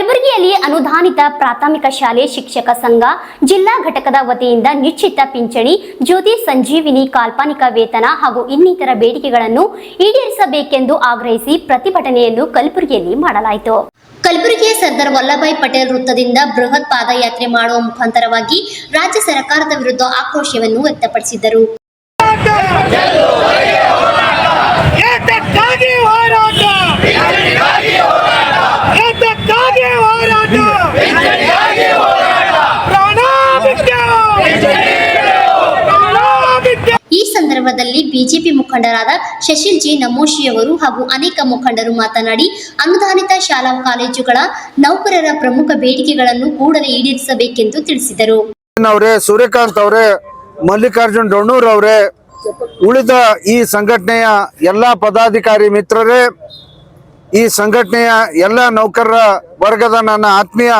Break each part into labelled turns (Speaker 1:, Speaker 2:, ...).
Speaker 1: ಕಲಬುರಗಿಯಲ್ಲಿ ಅನುದಾನಿತ ಪ್ರಾಥಮಿಕ ಶಾಲೆ ಶಿಕ್ಷಕ ಸಂಘ ಜಿಲ್ಲಾ ಘಟಕದ ವತಿಯಿಂದ ನಿಶ್ಚಿತ ಪಿಂಚಣಿ, ಜ್ಯೋತಿ ಸಂಜೀವಿನಿ ಕಾಲ್ಪನಿಕ ವೇತನ ಹಾಗೂ ಇನ್ನಿತರ ಬೇಡಿಕೆಗಳನ್ನು ಈಡೇರಿಸಬೇಕೆಂದು ಆಗ್ರಹಿಸಿ ಪ್ರತಿಭಟನೆಯನ್ನು ಕಲಬುರಗಿಯಲ್ಲಿ ಮಾಡಲಾಯಿತು. ಕಲಬುರಗಿಯ ಸರ್ದಾರ್ ವಲ್ಲಭಾಯ್ ಪಟೇಲ್ ವೃತ್ತದಿಂದ ಬೃಹತ್ ಪಾದಯಾತ್ರೆ ಮಾಡುವ ಮುಖಾಂತರವಾಗಿ ರಾಜ್ಯ ಸರ್ಕಾರದ ವಿರುದ್ಧ ಆಕ್ರೋಶವನ್ನು ವ್ಯಕ್ತಪಡಿಸಿದರು. ಈ ಸಂದರ್ಭದಲ್ಲಿ ಬಿಜೆಪಿ ಮುಖಂಡರಾದ ಶಶಿಲ್ ಜಿ ನಮೋಶಿಯವರು ಹಾಗೂ ಅನೇಕ ಮುಖಂಡರು ಮಾತನಾಡಿ ಅನುದಾನಿತ ಶಾಲಾ ಕಾಲೇಜುಗಳ ನೌಕರರ ಪ್ರಮುಖ ಬೇಡಿಕೆಗಳನ್ನು ಕೂಡಲೇ ಈಡೇರಿಸಬೇಕೆಂದು ತಿಳಿಸಿದರು.
Speaker 2: ಸೂರ್ಯಕಾಂತ್ ಅವರೇ, ಮಲ್ಲಿಕಾರ್ಜುನ್ ಡೊಣ್ಣೂರ್ ಅವರೇ, ಉಳಿದ ಈ ಸಂಘಟನೆಯ ಎಲ್ಲ ಪದಾಧಿಕಾರಿ ಮಿತ್ರರೇ, ಈ ಸಂಘಟನೆಯ ಎಲ್ಲ ನೌಕರರ ವರ್ಗದ ನನ್ನ ಆತ್ಮೀಯ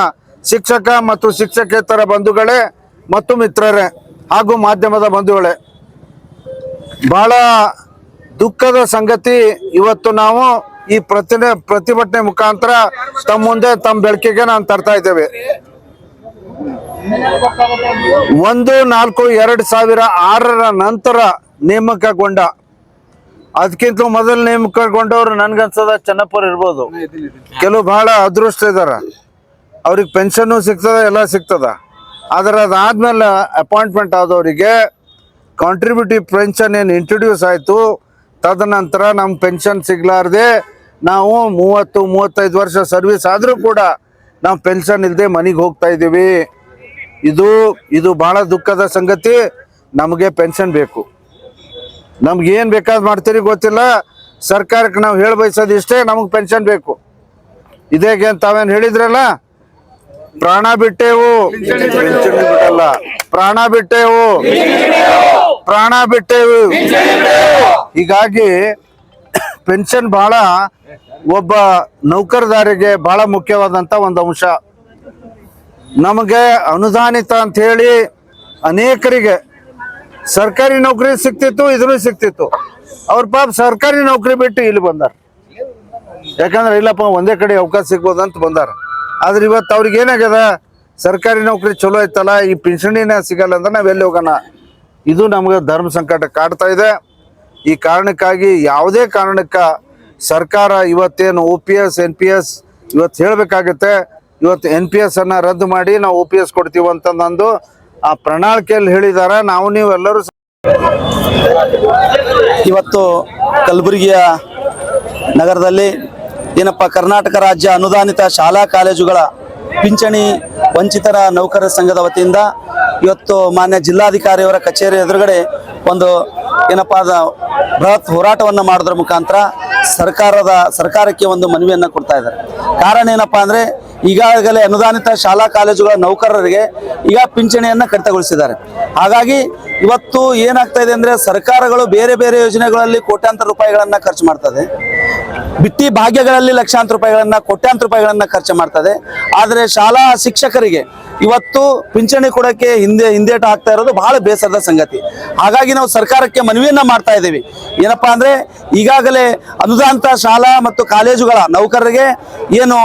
Speaker 2: ಶಿಕ್ಷಕ ಮತ್ತು ಶಿಕ್ಷಕೇತರ ಬಂಧುಗಳೇ ಮತ್ತು ಮಿತ್ರರೇ ಹಾಗೂ ಮಾಧ್ಯಮದ ಬಂಧುಗಳೇ, ಬಹಳ ದುಃಖದ ಸಂಗತಿ ಇವತ್ತು ನಾವು ಈ ಪ್ರತಿಭಟನೆ ಮುಖಾಂತರ ತಮ್ಮ ಮುಂದೆ ತಮ್ಮ ಬೆಳಕಿಗೆ ನಾನು ತರ್ತಾ ಇದ್ದೇವೆ. 1/4/2006 ನಂತರ ನೇಮಕಗೊಂಡ, ಅದಕ್ಕಿಂತ ಮೊದಲು ನೇಮಕಗೊಂಡವ್ರು ನನ್ಗನ್ಸದ ಚೆನ್ನಪ್ಪರ್ ಇರ್ಬೋದು, ಕೆಲವು ಬಹಳ ಅದೃಷ್ಟ ಇದಾರ, ಅವ್ರಿಗೆ ಪೆನ್ಷನ್ನು ಸಿಗ್ತದ, ಎಲ್ಲ ಸಿಗ್ತದ. ಆದ್ರೆ ಅದಾದ್ಮೇಲೆ ಅಪಾಯಿಂಟ್ಮೆಂಟ್ ಆದವರಿಗೆ ಕಾಂಟ್ರಿಬ್ಯೂಟಿವ್ ಪೆನ್ಷನ್ ಏನು ಇಂಟ್ರೊಡ್ಯೂಸ್ ಆಯಿತು, ತದನಂತರ ನಮ್ಗೆ ಪೆನ್ಷನ್ ಸಿಗ್ಲಾರ್ದೆ ನಾವು 30-35 ವರ್ಷ ಸರ್ವಿಸ್ ಆದರೂ ಕೂಡ ನಾವು ಪೆನ್ಷನ್ ಇಲ್ಲದೆ ಮನೆಗೆ ಹೋಗ್ತಾ ಇದ್ದೀವಿ. ಇದು ಬಹಳ ದುಃಖದ ಸಂಗತಿ. ನಮಗೆ ಪೆನ್ಷನ್ ಬೇಕು, ನಮ್ಗೆ ಏನು ಬೇಕಾದ್ ಮಾಡ್ತೀರಿ ಗೊತ್ತಿಲ್ಲ. ಸರ್ಕಾರಕ್ಕೆ ನಾವು ಹೇಳಿ ಬಯಸೋದು ಇಷ್ಟೇ, ನಮಗೆ ಪೆನ್ಷನ್ ಬೇಕು. ಇದೇಗೆ ತಾವೇನು ಹೇಳಿದ್ರಲ್ಲ, ಪ್ರಾಣ ಬಿಟ್ಟೆವು ಬಿಡಲ್ಲ, ಪ್ರಾಣ ಬಿಟ್ಟೆವು ಪ್ರಾಣ ಬಿಟ್ಟೆವು. ಹೀಗಾಗಿ ಪೆನ್ಷನ್ ಬಹಳ ಒಬ್ಬ ನೌಕರದಾರಿಗೆ ಬಹಳ ಮುಖ್ಯವಾದಂತ ಒಂದು ಅಂಶ. ನಮಗೆ ಅನುದಾನಿತ ಅಂತ ಹೇಳಿ ಅನೇಕರಿಗೆ ಸರ್ಕಾರಿ ನೌಕರಿ ಸಿಕ್ತಿತ್ತು, ಇದ್ರೂ ಸಿಕ್ತಿತ್ತು. ಅವ್ರ ಪಾಪ ಸರ್ಕಾರಿ ನೌಕರಿ ಬಿಟ್ಟು ಇಲ್ಲಿ ಬಂದಾರ, ಯಾಕಂದ್ರೆ ಇಲ್ಲಪ್ಪ ಒಂದೇ ಕಡೆ ಅವಕಾಶ ಸಿಗ್ಬೋದಂತ ಬಂದಾರ. ಆದ್ರೆ ಇವತ್ತು ಅವ್ರಿಗೆ ಏನಾಗ್ಯದ, ಸರ್ಕಾರಿ ನೌಕರಿ ಚಲೋ ಐತಲ್ಲ, ಈ ಪಿಂಚಣಿನ ಸಿಗಲ್ಲ ಅಂದ್ರೆ ನಾವೆಲ್ಲಿ ಹೋಗೋಣ. ಇದು ನಮಗೆ ಧರ್ಮ ಸಂಕಟ ಕಾಡ್ತಾ ಇದೆ. ಈ ಕಾರಣಕ್ಕಾಗಿ ಯಾವುದೇ ಕಾರಣಕ್ಕ ಸರ್ಕಾರ ಇವತ್ತೇನು OPS NPS ಇವತ್ತು ಹೇಳಬೇಕಾಗತ್ತೆ. ಇವತ್ತು NPS ಅನ್ನ ರದ್ದು ಮಾಡಿ ನಾವು OPS ಕೊಡ್ತೀವಿ ಅಂತ ನಂದು ಆ ಪ್ರಣಾಳಿಕೆಯಲ್ಲಿ ಹೇಳಿದಾರ. ನಾವು ನೀವೆಲ್ಲರೂ
Speaker 3: ಇವತ್ತು ಕಲಬುರಗಿಯ ನಗರದಲ್ಲಿ ಏನಪ್ಪ ಕರ್ನಾಟಕ ರಾಜ್ಯ ಅನುದಾನಿತ ಶಾಲಾ ಕಾಲೇಜುಗಳ ಪಿಂಚಣಿ ವಂಚಿತರ ನೌಕರರ ಸಂಘದ ವತಿಯಿಂದ ಇವತ್ತು ಮಾನ್ಯ ಜಿಲ್ಲಾಧಿಕಾರಿಯವರ ಕಚೇರಿ ಎದುರುಗಡೆ ಒಂದು ಏನಪ್ಪ ಬೃಹತ್ ಹೋರಾಟವನ್ನು ಮಾಡೋದ್ರ ಮುಖಾಂತರ ಸರ್ಕಾರಕ್ಕೆ ಒಂದು ಮನವಿಯನ್ನು ಕೊಡ್ತಾ ಇದ್ದಾರೆ. ಕಾರಣ ಏನಪ್ಪಾ ಅಂದ್ರೆ ಈಗಾಗಲೇ ಅನುದಾನಿತ ಶಾಲಾ ಕಾಲೇಜುಗಳ ನೌಕರರಿಗೆ ಈಗ ಪಿಂಚಣಿಯನ್ನು ಕಡಿತಗೊಳಿಸಿದ್ದಾರೆ. ಹಾಗಾಗಿ ಇವತ್ತು ಏನಾಗ್ತಾ ಇದೆ ಅಂದ್ರೆ ಸರ್ಕಾರಗಳು ಬೇರೆ ಬೇರೆ ಯೋಜನೆಗಳಲ್ಲಿ ಕೋಟ್ಯಾಂತರ ರೂಪಾಯಿಗಳನ್ನ ಖರ್ಚು ಮಾಡ್ತದೆ, ಬಿಟ್ಟಿ ಭಾಗ್ಯಗಳಲ್ಲಿ ಲಕ್ಷಾಂತರ ರೂಪಾಯಿಗಳನ್ನ ಕೋಟ್ಯಾಂತರ ರೂಪಾಯಿಗಳನ್ನ ಖರ್ಚು ಮಾಡ್ತದೆ. ಆದರೆ ಶಾಲಾ ಶಿಕ್ಷಕರಿಗೆ ಇವತ್ತು ಪಿಂಚಣಿ ಕೊಡಕ್ಕೆ ಹಿಂದೇಟು ಹಾಕ್ತಾ ಇರೋದು ಬಹಳ ಬೇಸರದ ಸಂಗತಿ. ಹಾಗಾಗಿ ನಾವು ಸರ್ಕಾರಕ್ಕೆ ಮನವಿಯನ್ನ ಮಾಡ್ತಾ ಇದ್ದೀವಿ. ಏನಪ್ಪಾ ಅಂದ್ರೆ ಈಗಾಗಲೇ ಅನುದಾನಿತ ಶಾಲಾ ಮತ್ತು ಕಾಲೇಜುಗಳ ನೌಕರರಿಗೆ ಏನು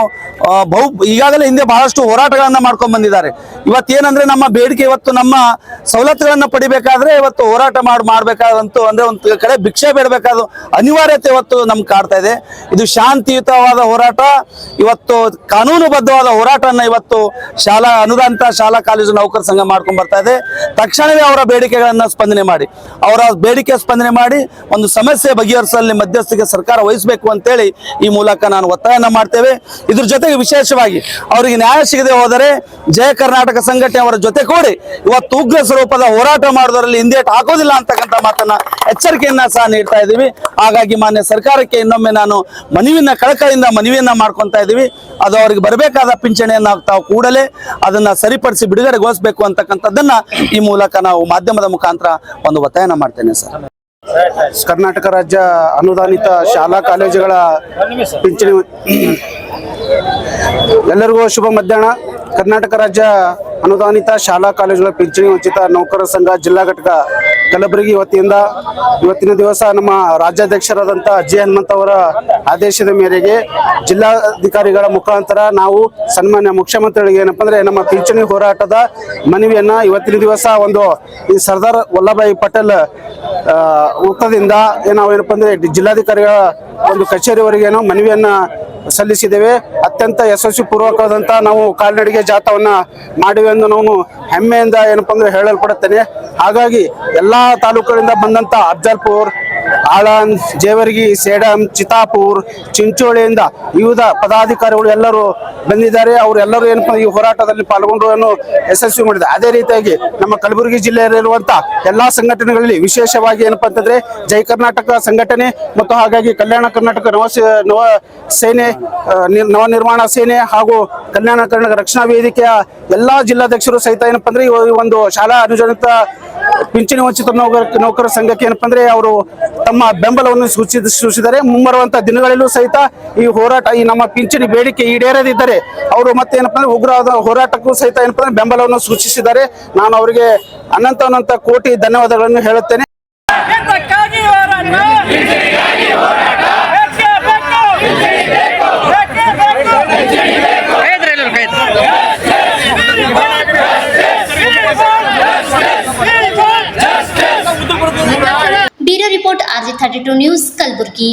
Speaker 3: ಈಗಾಗಲೇ ಹಿಂದೆ ಬಹಳಷ್ಟು ಹೋರಾಟಗಳನ್ನ ಮಾಡ್ಕೊಂಡ್ ಬಂದಿದ್ದಾರೆ. ಇವತ್ತೇನಂದ್ರೆ ನಮ್ಮ ಬೇಡಿಕೆ, ಇವತ್ತು ನಮ್ಮ ಸವಲತ್ತುಗಳನ್ನ ಪಡಿಬೇಕಾದ್ರೆ ಇವತ್ತು ಹೋರಾಟ ಮಾಡ್ಬೇಕಾದಂತೂ ಅಂದ್ರೆ ಒಂದು ಕಡೆ ಭಿಕ್ಷೆ ಬೇಡಬೇಕಾದ ಅನಿವಾರ್ಯತೆ ಇವತ್ತು ನಮ್ಗೆ ಕಾಡ್ತಾ ಇದೆ. ಇದು ಶಾಂತಿಯುತವಾದ ಹೋರಾಟ, ಇವತ್ತು ಕಾನೂನುಬದ್ಧವಾದ ಹೋರಾಟವನ್ನ ಇವತ್ತು ಅನುದಾನಿತ ಶಾಲಾ ಕಾಲೇಜು ನೌಕರ ಸಂಘ ಮಾಡ್ಕೊಂಡ್ ಬರ್ತಾ ಇದೆ. ತಕ್ಷಣವೇ ಅವರ ಬೇಡಿಕೆಗಳನ್ನ ಸ್ಪಂದನೆ ಮಾಡಿ ಒಂದು ಸಮಸ್ಯೆ ಬಗೆಹರಿಸಲು ಮಧ್ಯಸ್ಥಿಕೆ ಸರ್ಕಾರ ವಹಿಸಬೇಕು ಅಂತೇಳಿ ಈ ಮೂಲಕ ನಾನು ಒತ್ತಾಯನ ಮಾಡ್ತೇವೆ. ಇದ್ರ ಜೊತೆಗೆ ವಿಶೇಷವಾಗಿ ಅವರಿಗೆ ನ್ಯಾಯ ಸಿಗದೆ ಹೋದರೆ ಜಯ ಕರ್ನಾಟಕ ಸಂಘಟನೆ ಅವರ ಜೊತೆ ಕೂಡಿ ಇವತ್ತು ಉಗ್ರ ಸ್ವರೂಪದ ಹೋರಾಟ ಮಾಡೋದರಲ್ಲಿ ಹಿಂದೇಟು ಹಾಕೋದಿಲ್ಲ ಅಂತಕ್ಕಂಥ ಮಾತನ್ನ ಎಚ್ಚರಿಕೆಯನ್ನ ಸಹ ನೀಡ್ತಾ ಇದ್ದೀವಿ. ಹಾಗಾಗಿ ಮಾನ್ಯ ಸರ್ಕಾರಕ್ಕೆ ಇನ್ನೊಮ್ಮೆ ನಾನು ಕಳಕಳಿಯಿಂದ ಮನವಿಯನ್ನ ಮಾಡ್ಕೊಂತಾ ಇದ್ದೀವಿ. ಅದು ಅವರಿಗೆ ಬರಬೇಕಾದ ಪಿಂಚಣಿಯನ್ನ ತಾವು ಕೂಡಲೇ ಅದನ್ನ ಸರಿಪಡಿಸಿ ಬಿಡುಗಡೆಗೊಳಿಸಬೇಕು ಅಂತಕ್ಕಂಥದ್ದನ್ನ ಈ ಮೂಲಕ ನಾವು ಮಾಧ್ಯಮದ ಮುಖಾಂತರ ಒಂದು ಒತ್ತಾಯನ ಮಾಡ್ತೇನೆ ಸರ್.
Speaker 2: ಕರ್ನಾಟಕ ರಾಜ್ಯ ಅನುದಾನಿತ ಶಾಲಾ ಕಾಲೇಜುಗಳ ಪಿಂಚಣಿ ಎಲ್ಲರಿಗೂ ಶುಭ ಮಧ್ಯಾಹ್ನ. ಕರ್ನಾಟಕ ರಾಜ್ಯ ಅನುದಾನಿತ ಶಾಲಾ ಕಾಲೇಜುಗಳ ಪಿಂಚಣಿ ವಂಚಿತ ನೌಕರರ ಸಂಘ ಜಿಲ್ಲಾ ಘಟಕ
Speaker 4: ಕಲಬುರಗಿ ವತಿಯಿಂದ ಇವತ್ತಿನ ದಿವಸ ನಮ್ಮ ರಾಜ್ಯಾಧ್ಯಕ್ಷರಾದಂಥ ಜಿ ಹನುಮಂತ ಅವರ ಆದೇಶದ ಮೇರೆಗೆ ಜಿಲ್ಲಾಧಿಕಾರಿಗಳ ಮುಖಾಂತರ ನಾವು ಸನ್ಮಾನ್ಯ ಮುಖ್ಯಮಂತ್ರಿಗಳಿಗೆ ಏನಪ್ಪ ಅಂದ್ರೆ ನಮ್ಮ ಪಿಂಚಣಿ ಹೋರಾಟದ ಮನವಿಯನ್ನ ಇವತ್ತಿನ ದಿವಸ ಒಂದು ಈ ಸರ್ದಾರ್ ವಲ್ಲಭಾಯಿ ಪಟೇಲ್ ವೃತ್ತದಿಂದ ನಾವೇನಪ್ಪ ಅಂದ್ರೆ ಜಿಲ್ಲಾಧಿಕಾರಿಗಳ ಒಂದು ಕಚೇರಿವರೆಗೆ ಮನವಿಯನ್ನ ಸಲ್ಲಿಸಿದ್ದೇವೆ. ಅತ್ಯಂತ ಯಶಸ್ವಿ ಪೂರ್ವಕವಾದಂತ ನಾವು ಕಾಲ್ನಡಿಗೆ ಜಾಥವನ್ನ ಮಾಡಿವೆ ಎಂದು ನಾವು ಹೆಮ್ಮೆಯಿಂದ ಏನಪ್ಪ ಅಂದ್ರೆ ಹೇಳಲ್ಪಡುತ್ತೇನೆ. ಹಾಗಾಗಿ ಎಲ್ಲಾ ತಾಲೂಕುಗಳಿಂದ ಬಂದಂತ ಅಫ್ಜಲ್ಪುರ್, ಆಳಂದ್, ಜೇವರ್ಗಿ, ಸೇಡಂ, ಚಿತ್ತಾಪುರ್, ಚಿಂಚೋಳಿಯಿಂದ ವಿವಿಧ ಪದಾಧಿಕಾರಿಗಳು ಎಲ್ಲರೂ ಬಂದಿದ್ದಾರೆ. ಅವರೆಲ್ಲರೂ ಏನಪ್ಪ ಈ ಹೋರಾಟದಲ್ಲಿ ಪಾಲ್ಗೊಂಡು ಯಶಸ್ವಿ ಮಾಡಿದ್ದಾರೆ. ಅದೇ ರೀತಿಯಾಗಿ ನಮ್ಮ ಕಲಬುರಗಿ ಜಿಲ್ಲೆಯಲ್ಲಿರುವಂತ ಎಲ್ಲಾ ಸಂಘಟನೆಗಳಲ್ಲಿ ವಿಶೇಷವಾಗಿ ಏನಪ್ಪಾ ಅಂತಂದ್ರೆ ಜೈ ಕರ್ನಾಟಕ ಸಂಘಟನೆ ಮತ್ತು ಹಾಗಾಗಿ ಕಲ್ಯಾಣ ಕರ್ನಾಟಕ ನವ ಸೇನೆ, ನವ ನಿರ್ಮಾಣ ಸೇನೆ ಹಾಗೂ ಕಲ್ಯಾಣ ಕರ್ನಾಟಕ ರಕ್ಷಣಾ ವೇದಿಕೆಯ ಎಲ್ಲಾ ಜಿಲ್ಲಾಧ್ಯಕ್ಷರು ಸಹಿತ ಏನಪ್ಪಾ ಅಂದ್ರೆ ಈ ಒಂದು ಶಾಲಾ ಅನುದಾನಿತ ಪಿಂಚಣಿ ವಂಚಿತ ನೌಕರ ಸಂಘಕ್ಕೆ ಏನಪ್ಪಾ ಅಂದ್ರೆ ಅವರು ತಮ್ಮ ಬೆಂಬಲವನ್ನು ಸೂಚಿಸಿದ್ದಾರೆ. ಮುಂಬರುವಂತ ದಿನಗಳಲ್ಲೂ ಸಹಿತ ಈ ಹೋರಾಟ, ಈ ನಮ್ಮ ಪಿಂಚಣಿ ಬೇಡಿಕೆ ಈಡೇರದಿದ್ದರೆ ಅವರು ಮತ್ತೆ ಏನಪ್ಪಾ ಅಂದ್ರೆ ಉಗ್ರವಾದ ಹೋರಾಟಕ್ಕೂ ಸಹಿತ ಏನಪ್ಪಾ ಅಂದ್ರೆ ಬೆಂಬಲವನ್ನು ಸೂಚಿಸಿದ್ದಾರೆ. ನಾನು ಅವರಿಗೆ ಅನಂತ ಕೋಟಿ ಧನ್ಯವಾದಗಳನ್ನು ಹೇಳುತ್ತೇನೆ.
Speaker 1: Bureau report RJ32 news Kalaburagi.